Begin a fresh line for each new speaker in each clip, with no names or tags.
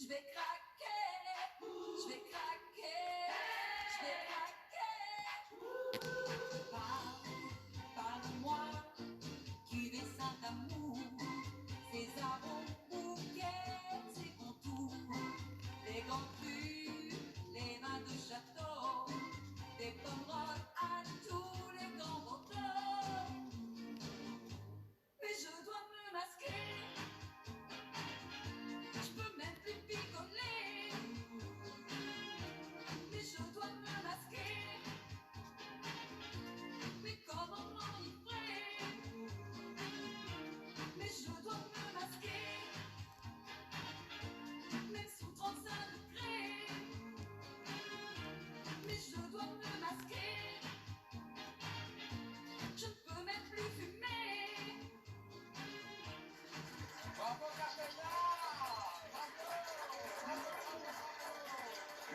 Je vais craquer, je vais craquer, je vais craquer. Parle-moi, qui descend d'amour, ses arômes bouquets, ses contours, les grands crus, les vins de château, des pommes roses à tous les grands motos. Mais je dois me masquer. Je peux même plus picoler. Mais je dois me masquer. Mais comment m'enivrer? Mais je dois me masquer. Même sous 35 degrés. Mais je dois me masquer. Je ne peux même plus fumer.
Bravo Carmela!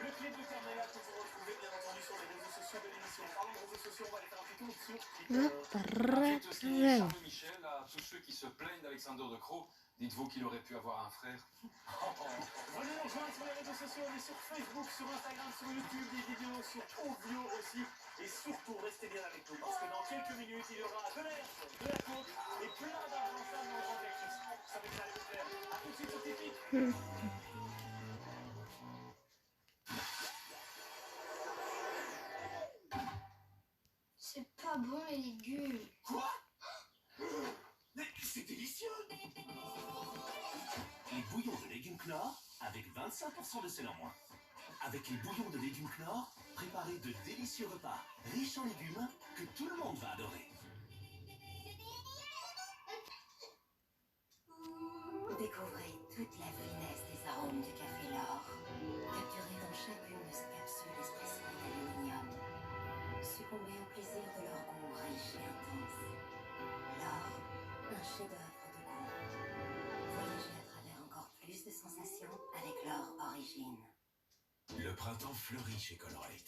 Le clip de Carmela que vous retrouvez bien entendu sur les réseaux sociaux de l'émission. Parlons de réseaux sociaux, on va les faire un petit tour dessus.
Ensuite aussi, Charles Michel, à tous ceux qui se plaignent d'Alexander De Croo, dites-vous qu'il aurait pu avoir un frère.
Venez nous rejoindre sur les réseaux sociaux, on est sur Facebook, sur Instagram, sur YouTube, des vidéos, sur Ovio aussi. Et surtout, restez bien avec nous, parce que dans quelques minutes, il y aura de l'herbe, de la côte et plein d'argent sale dans le Grand Texas. Ça va aller vous plaire. A tout de suite sur Tipeee.
C'est pas bon les légumes.
Quoi? Mais c'est délicieux! Les bouillons de légumes Knorr avec 25% de sel en moins. Avec les bouillons de légumes Knorr, préparez de délicieux repas riches en légumes que tout le monde va adorer.
Découvrez toute la finesse des arômes du café L'Or, capturés dans chacune de ces capsules espresso d'aluminium. Succombez au plaisir de leur goût riche et intense. L'Or, un chef-d'œuvre de goût. Voyagez à travers encore plus de sensations avec L'Or Origine.
Le printemps fleurit chez Colruyt.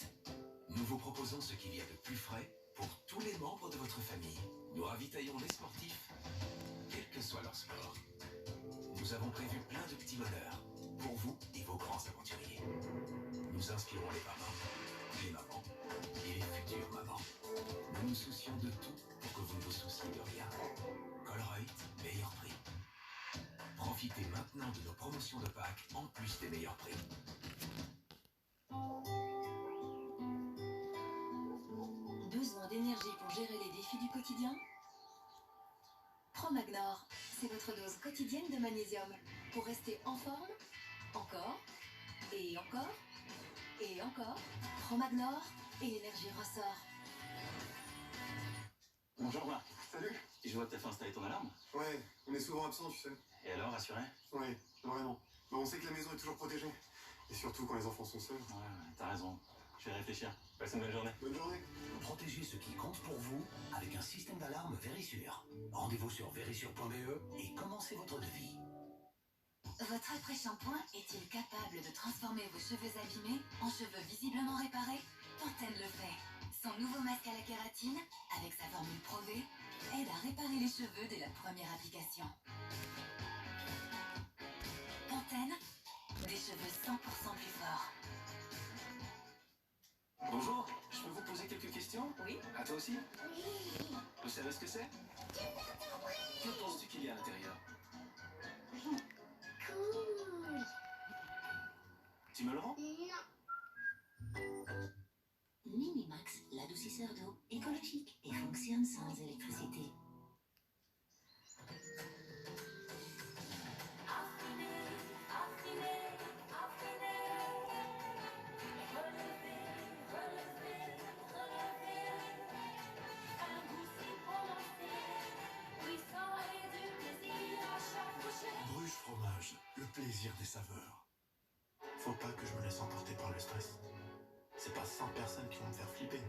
Nous vous proposons ce qu'il y a de plus frais pour tous les membres de votre famille. Nous ravitaillons les sportifs, quel que soit leur sport. Nous avons prévu plein de petits bonheurs pour vous et vos grands aventuriers. Nous inspirons les papas, les mamans et les futures mamans. Nous nous soucions de tout pour que vous ne vous souciez de rien. Colruyt, meilleur prix. Profitez maintenant de nos promotions de Pâques en plus des meilleurs prix.
Besoin d'énergie pour gérer les défis du quotidien? Promagnor, c'est votre dose quotidienne de magnésium pour rester en forme, encore, et encore, et encore. Promagnor, et l'énergie ressort.
Bonjour Marc.
Salut.
Je vois que t'as fait installer ton alarme.
Ouais, on est souvent absent, tu sais.
Et alors, rassuré?
Ouais, vraiment. Mais on sait que la maison est toujours protégée. Et surtout quand les enfants sont seuls.
Ouais, t'as raison. Je vais réfléchir. Passe une bonne journée.
Bonne journée.
Protégez ce qui compte pour vous avec un système d'alarme Verisure. Rendez-vous sur verisure.be et commencez votre devis.
Votre après-shampoing est-il capable de transformer vos cheveux abîmés en cheveux visiblement réparés? Pantene le fait. Son nouveau masque à la kératine, avec sa formule Pro-V, aide à réparer les cheveux dès la première application. Pantene, des cheveux 100% plus forts.
Bonjour, je peux vous poser quelques questions?
Oui.
À toi aussi? Vous savez ce que c'est? Que penses-tu qu'il y a à l'intérieur?
Cool.
Tu me le rends?
Non.
Minimax, l'adoucisseur d'eau, écologique et fonctionne sans électricité.
Bruges Fromage, le plaisir des saveurs.
Faut pas que je me laisse emporter par le stress. C'est pas 100 personnes qui vont me faire flipper.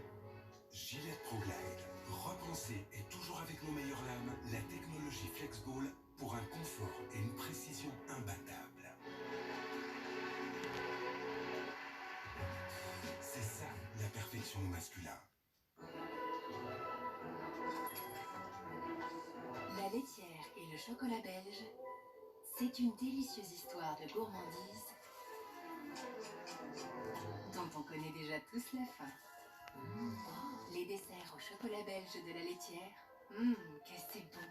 Gillette Pro Glide. Repensez et toujours avec nos meilleures lames, la technologie FlexBall pour un confort et une précision imbattables. C'est ça la perfection au masculin.
La laitière et le chocolat belge, c'est une délicieuse histoire de gourmandise dont on connaît déjà tous la fin. Les desserts au chocolat belge de la laitière. Que c'est bon.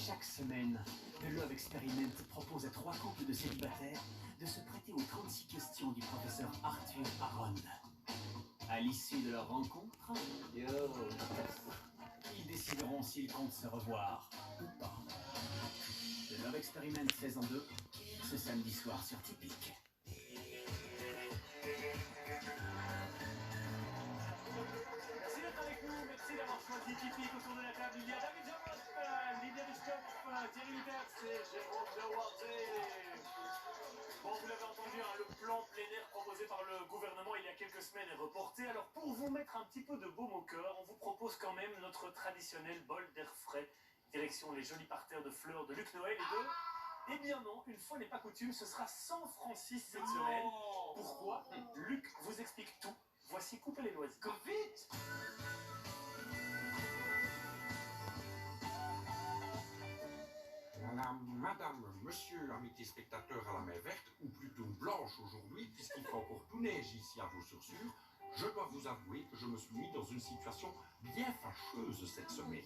Chaque semaine, The Love Experiment propose à 3 couples de célibataires de se prêter aux 36 questions du professeur Arthur Aron. À l'issue de leur rencontre, ils décideront s'ils comptent se revoir ou pas. The Love Experiment saison 2, ce samedi soir sur Typique. Merci d'être avec nous, merci d'avoir choisi Typique. Autour de la table, il y a David Jamoff, Lydia Bischoff, Thierry Luters et Jérôme Dewarté. Bon, vous l'avez entendu, hein, le plan plein air proposé par le gouvernement il y a quelques semaines est reporté. Alors pour vous mettre un petit peu de baume au cœur, on vous propose quand même notre traditionnel bol d'air frais. Direction les jolis parterres de fleurs de Luc Noël et de... Eh bien non, une fois n'est pas coutume, ce sera sans Francis cette semaine. Pourquoi? Luc vous explique tout. Voici Couper les loisirs.
Go vite!
Madame, monsieur, amis téléspectateurs à la mer verte, ou plutôt blanche aujourd'hui, puisqu'il fait encore tout neige ici à vos chaussures, je dois vous avouer que je me suis mis dans une situation bien fâcheuse cette semaine.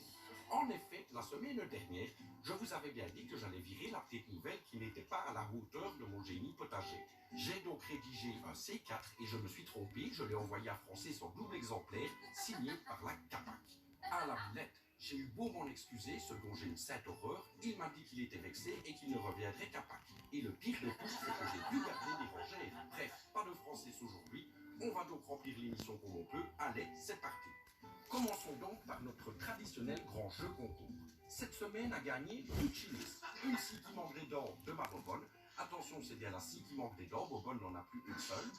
En effet, la semaine dernière, je vous avais bien dit que j'allais virer la petite nouvelle qui n'était pas à la hauteur de mon génie potager. J'ai donc rédigé un C4 et je me suis trompé, je l'ai envoyé à Francis en double exemplaire, signé par la CAPAC. À la boulette, j'ai eu beau m'en excuser, ce dont j'ai une sainte horreur, il m'a dit qu'il était vexé et qu'il ne reviendrait qu'à Pâques. Et le pire de tout, c'est que j'ai dû garder des rangères. Bref, pas de Francis aujourd'hui, on va donc remplir l'émission comme on peut. Allez, c'est parti. Commençons donc par notre traditionnel grand jeu concours. Cette semaine a gagné Lucilis, une scie qui manque des dents de ma Bobonne. Attention, c'est bien la scie qui manque des dents, Bobonne n'en a plus une seule.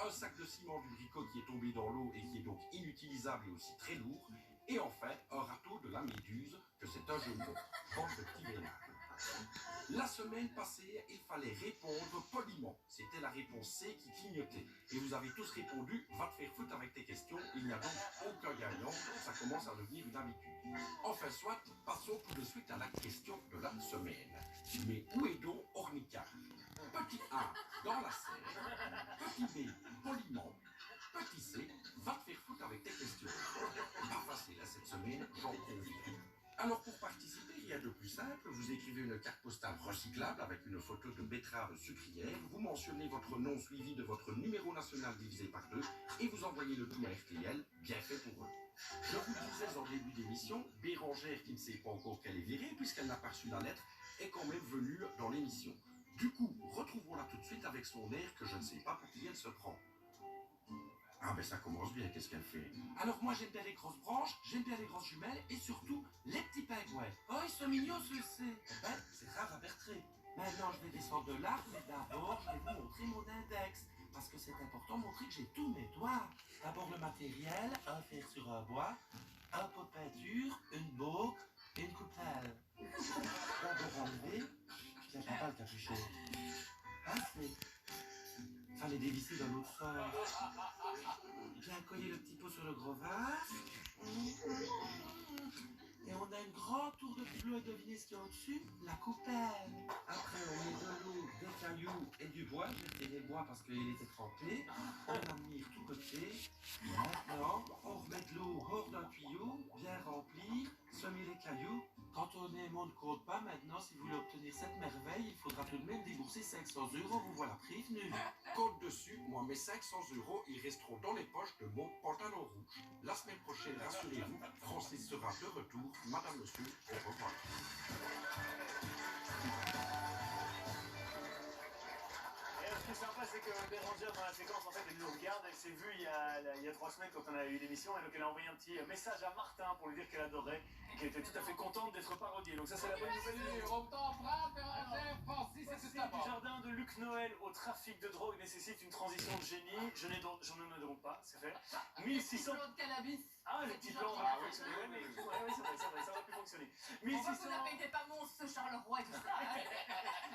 Un sac de ciment du Brico qui est tombé dans l'eau et qui est donc inutilisable et aussi très lourd. Et enfin, un râteau de la Méduse, que c'est un jeu de mots. Bande de petits vénables. La semaine passée, il fallait répondre poliment. C'était la réponse C qui clignotait. Et vous avez tous répondu, va te faire foutre avec tes questions. Il n'y a donc aucun gagnant. Ça commence à devenir une habitude. Enfin, soit, passons tout de suite à la question de la semaine. Mais où est donc Ornicard? Petit A, dans la serre. Petit B, poliment. Petit C, va te faire foutre avec tes questions. Pas facile à cette semaine, j'en conviens. Alors pour participer, rien de plus simple, vous écrivez une carte postale recyclable avec une photo de betterave sucrière, vous mentionnez votre nom suivi de votre numéro national divisé par 2 et vous envoyez le tout à RTL, bien fait pour eux. Je vous disais en début d'émission, Bérangère, qui ne sait pas encore qu'elle est virée puisqu'elle n'a pas reçu la lettre, est quand même venue dans l'émission. Du coup, retrouvons-la tout de suite avec son air que je ne sais pas pour qui elle se prend. Ah ben ça commence bien, qu'est-ce qu'elle fait? Alors moi j'aime bien les grosses branches, j'aime bien les grosses jumelles et surtout les petits pingouins. Oh ils sont mignons ceux-ci. Ben c'est rare à Bertré. Maintenant je vais descendre de l'arbre, mais d'abord je vais vous montrer mon index. Parce que c'est important de montrer que j'ai tous mes doigts. D'abord le matériel, un fer sur un bois, un pot de peinture, une boucle et une coupelle. D'abord enlever, j'ai pas le capuchon. Assez. Fallait dévisser dans l'autre sens. Bien coller le petit pot sur le gros vase. Et on a une grande tour de fleurs et devinez ce qu'il y a au-dessus? La coupelle. Après, on met de l'eau, des cailloux et du bois. Je vais tirer le bois parce qu'il était trempé. On admire tout côté. Maintenant, on remet de l'eau hors d'un tuyau, bien remplir, semer les cailloux. Quand on ne compte pas, maintenant, si vous voulez obtenir cette merveille, il faudra tout de même débourser 500 €, vous voilà prévenu. Compte dessus, moi mes 500 €, ils resteront dans les poches de mon pantalon rouge. La semaine prochaine, rassurez-vous, Francis sera de retour. Madame, monsieur, au revoir.
Ce qui est sympa, c'est que Bérangère, dans la séquence, en fait, elle nous regarde, elle s'est vue il y a 3 semaines quand on a eu l'émission, et donc elle a envoyé un petit message à Martin pour lui dire qu'elle adorait et qu'elle était tout à fait contente d'être parodiée. Donc ça, c'est la bonne nouvelle.
On t'en prend, Bérangère, Francis, c'est tout
Le jardin de Luc Noël au trafic de drogue nécessite une transition de génie. J'en ai donc pas, c'est fait. 1600...
de cannabis.
Ah, les petits plans, ça va fonctionner. Ouais, mais ouais, c'est vrai, ça va plus fonctionner.
On va
1600...
vous appeler des pas monstres, Charleroi et tout ça. Hein.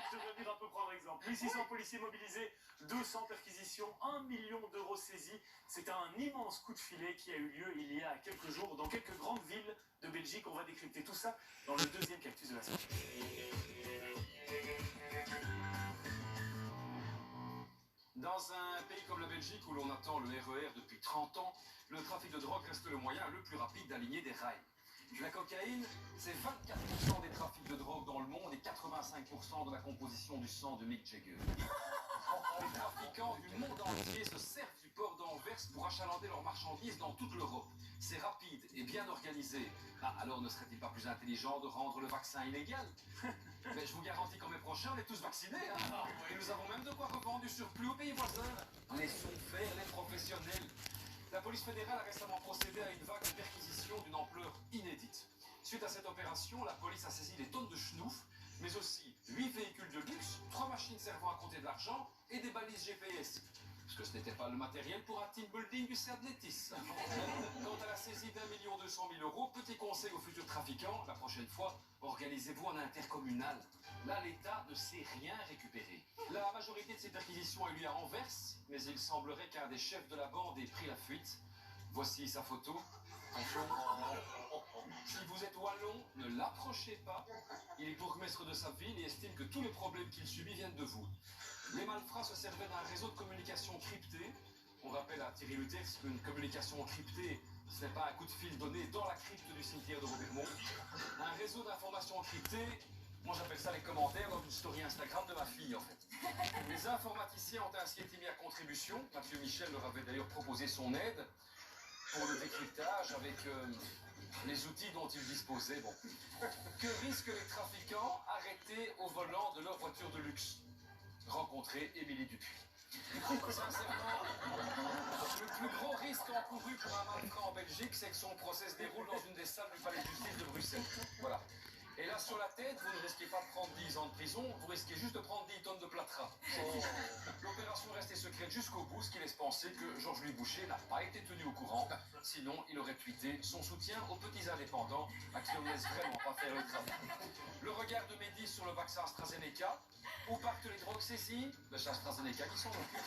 Je devrais venir un peu prendre exemple. 1600 policiers mobilisés, 200 perquisitions, 1 million d'euros saisis. C'est un immense coup de filet qui a eu lieu il y a quelques jours dans quelques grandes villes de Belgique. On va décrypter tout ça dans le deuxième cactus de la semaine.
Dans un pays comme la Belgique où l'on attend le RER depuis 30 ans, le trafic de drogue reste le moyen le plus rapide d'aligner des rails. La cocaïne, c'est 24% des trafics de drogue dans le monde et 85% de la composition du sang de Mick Jagger. Les trafiquants du monde entier se servent du port d'Anvers pour achalander leurs marchandises dans toute l'Europe. C'est rapide et bien organisé. Ah, alors ne serait-il pas plus intelligent de rendre le vaccin illégal? Mais je vous garantis qu'en mai prochain, on est tous vaccinés. Hein, et nous avons même de quoi revendre du surplus aux pays voisins. Laissons faire les professionnels. La police fédérale a récemment procédé à une vague de perquisitions d'une ampleur inédite. Suite à cette opération, la police a saisi des tonnes de schnouf, mais aussi 8 véhicules de luxe, 3 machines servant à compter de l'argent et des balises GPS. Parce que ce n'était pas le matériel pour un team building du CERD Letis. Quant à la saisie d'1 200 000 euros, petit conseil aux futurs trafiquants, la prochaine fois, organisez-vous en intercommunal. Là, l'État ne sait rien récupérer. La majorité de ces perquisitions a eu lieu à Anvers, mais il semblerait qu'un des chefs de la bande ait pris la fuite. Voici sa photo. Si vous êtes wallon, ne l'approchez pas. Il est bourgmestre de sa ville et estime que tous les problèmes qu'il subit viennent de vous. Les malfrats se servaient d'un réseau de communication crypté. On rappelle à Thierry Luters qu'une communication cryptée, ce n'est pas un coup de fil donné dans la crypte du cimetière de Robermont. Un réseau d'informations cryptées, moi j'appelle ça les commentaires dans une story Instagram de ma fille en fait. Les informaticiens ont ainsi été mis à contribution. Mathieu Michel leur avait d'ailleurs proposé son aide pour le décryptage avec les outils dont ils disposaient. Bon. Que risquent les trafiquants arrêtés au volant de leur voiture de luxe? Rencontrer Émilie Dupuis. Sincèrement, le plus gros risque encouru pour un malfrat en Belgique, c'est que son procès se déroule dans une des salles du palais de justice de Bruxelles. Voilà. Et là, sur la tête, vous ne risquez pas de prendre 10 ans de prison, vous risquez juste de prendre 10 tonnes de plâtras. L'opération est restée secrète jusqu'au bout, ce qui laisse penser que Georges-Louis Boucher n'a pas été tenu au courant. Sinon, il aurait tweeté son soutien aux petits indépendants à qui on ne laisse vraiment pas faire le travail. Le regard de Mehdi sur le vaccin AstraZeneca. Où partent les drogues saisies? C'est AstraZeneca qui s'en occupe.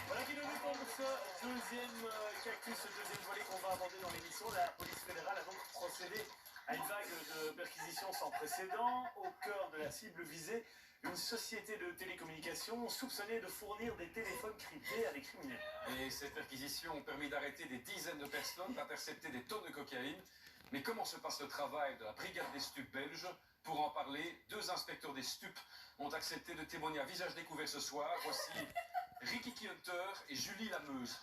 Voilà qui nous est pour ce deuxième cactus, ce deuxième volet qu'on va aborder dans l'émission. La police fédérale a donc procédé à une vague de perquisitions sans précédent. Au cœur de la cible visée, une société de télécommunications soupçonnée de fournir des téléphones cryptés à des criminels.
Et ces perquisitions ont permis d'arrêter des dizaines de personnes, d'intercepter des tonnes de cocaïne. Mais comment se passe le travail de la brigade des stupes belges? Pour en parler, 2 inspecteurs des stupes ont accepté de témoigner à visage découvert ce soir. Voici Ricky Hunter et Julie Lameuse.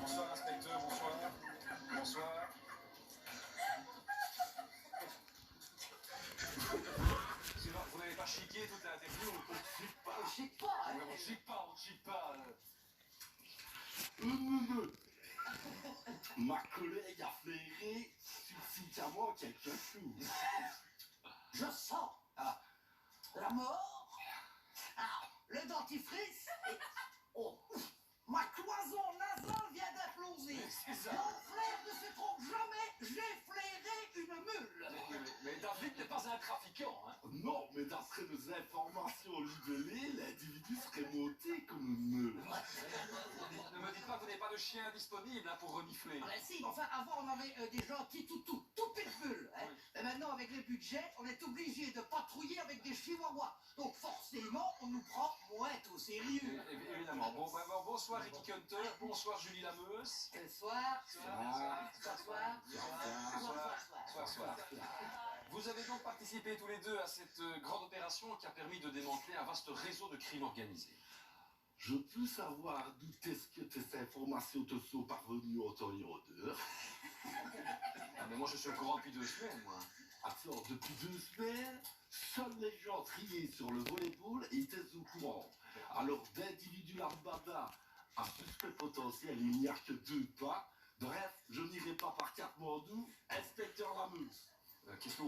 Bonsoir inspecteur, bonsoir. Bonsoir. Sinon, vous n'avez pas chiqué toute l'interview?
On chic pas, hein.
On chique pas, on chique pas.
Ma collègue a flairé subsidiamment quelque chose.
Je sens la mort, le dentifrice et... Oh, ma cloison nasale vient d'imploser.
C'est ça.
Mon flair ne se trompe jamais, j'ai flairé une mule.
Mais David n'est pas un trafiquant, hein.
Non, mais d'après nos informations libellées, l'individu serait monté comme une meule.
Ne me dites pas que vous n'avez pas de chien disponible hein, pour renifler.
Ah ben si, mais enfin avant on avait des gentils tout pitbull. Hein.
Oui.
Et maintenant avec les budgets, on est obligé de patrouiller avec des chihuahuas. Donc forcément, on nous prend moins au sérieux.
Évidemment. Bon, bonsoir Ricky Hunter, bonsoir Julie Lameuse.
Soir.
Soir. Vous avez donc participé tous les deux à cette grande opération qui a permis de démanteler un vaste réseau de crimes organisés.
Je peux savoir d'où est-ce que tes informations te sont parvenues en temps et en heure?
Ah, mais moi je suis au courant depuis 2 semaines, moi.
Attends, depuis 2 semaines?
seuls les gens triés sur le volleyball étaient au courant. Alors d'individus lambda à suspect potentiel, il n'y a que 2 pas. Bref, je n'irai pas par Katmandou, inspecteur Lamousse.
Qu'est-ce que